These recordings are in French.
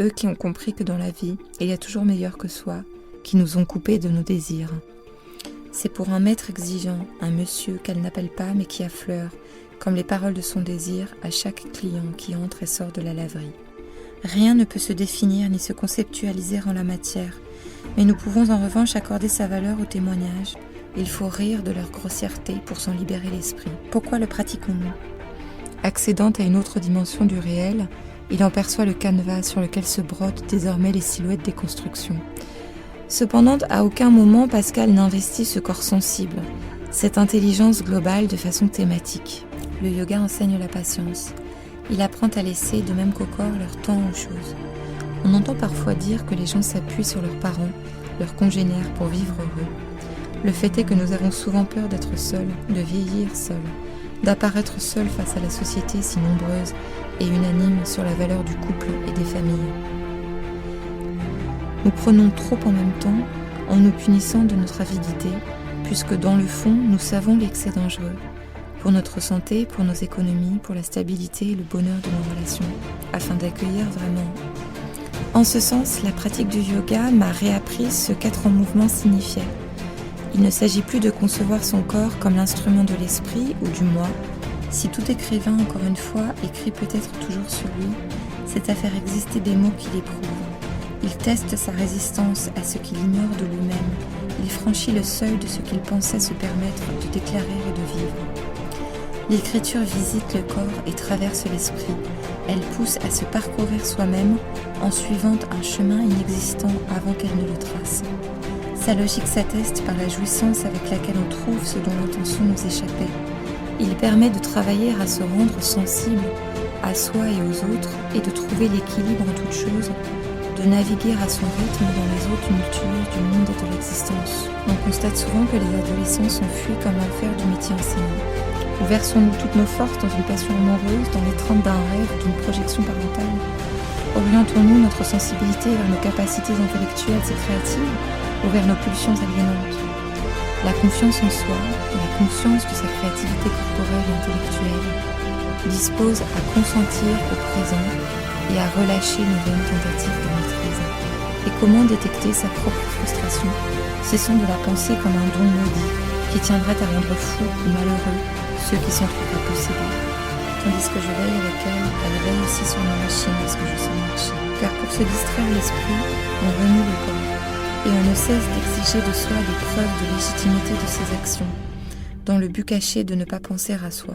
eux qui ont compris que dans la vie, il y a toujours meilleur que soi, qui nous ont coupés de nos désirs. C'est pour un maître exigeant, un monsieur qu'elle n'appelle pas mais qui affleure, comme les paroles de son désir, à chaque client qui entre et sort de la laverie. Rien ne peut se définir ni se conceptualiser en la matière, mais nous pouvons en revanche accorder sa valeur aux témoignages. Il faut rire de leur grossièreté pour s'en libérer l'esprit. Pourquoi le pratiquons-nous ? Accédant à une autre dimension du réel, il en perçoit le canevas sur lequel se brodent désormais les silhouettes des constructions. Cependant, à aucun moment Pascal n'investit ce corps sensible, cette intelligence globale de façon thématique. Le yoga enseigne la patience. Il apprend à laisser, de même qu'au corps, leur temps aux choses. On entend parfois dire que les gens s'appuient sur leurs parents, leurs congénères pour vivre heureux. Le fait est que nous avons souvent peur d'être seuls, de vieillir seuls, d'apparaître seuls face à la société si nombreuse et unanime sur la valeur du couple et des familles. Nous prenons trop en même temps en nous punissant de notre avidité, puisque dans le fond, nous savons l'excès dangereux, pour notre santé, pour nos économies, pour la stabilité et le bonheur de nos relations, afin d'accueillir vraiment. En ce sens, la pratique du yoga m'a réappris ce qu'être en mouvement signifiait. Il ne s'agit plus de concevoir son corps comme l'instrument de l'esprit ou du moi. Si tout écrivain, encore une fois, écrit peut-être toujours sur lui, c'est à faire exister des mots qui l'éprouvent. Il teste sa résistance à ce qu'il ignore de lui-même. Il franchit le seuil de ce qu'il pensait se permettre de déclarer et de vivre. L'écriture visite le corps et traverse l'esprit. Elle pousse à se parcourir soi-même en suivant un chemin inexistant avant qu'elle ne le trace. Sa logique s'atteste par la jouissance avec laquelle on trouve ce dont l'intention nous échappait. Il permet de travailler à se rendre sensible à soi et aux autres et de trouver l'équilibre en toutes choses, de naviguer à son rythme dans les eaux tumultueuses du monde et de l'existence. On constate souvent que les adolescents s'enfuient comme l'enfer du métier enseignant. Ou versons-nous toutes nos forces dans une passion amoureuse, dans l'étreinte d'un rêve ou d'une projection parentale ? Orientons-nous notre sensibilité vers nos capacités intellectuelles et créatives ou vers nos pulsions aliénantes ? La confiance en soi, la conscience de sa créativité corporelle et intellectuelle dispose à consentir au présent et à relâcher nos vaines tentatives de maîtrise. Et comment détecter sa propre frustration ? Cessons de la penser comme un don maudit qui tiendrait à rendre fous ou malheureux ceux qui s'en trouveraient possédés. Tandis que je veille avec elle, elle veille aussi sur ma machine lorsque je sens marcher. Car pour se distraire l'esprit, on renie le corps. Et on ne cesse d'exiger de soi des preuves de légitimité de ses actions, dans le but caché de ne pas penser à soi.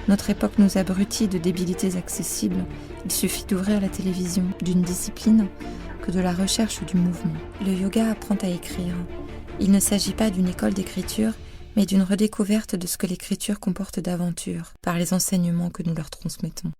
Notre époque nous abrutit de débilités accessibles. Il suffit d'ouvrir la télévision, d'une discipline, que de la recherche du mouvement. Le yoga apprend à écrire. Il ne s'agit pas d'une école d'écriture, mais d'une redécouverte de ce que l'écriture comporte d'aventure, par les enseignements que nous leur transmettons.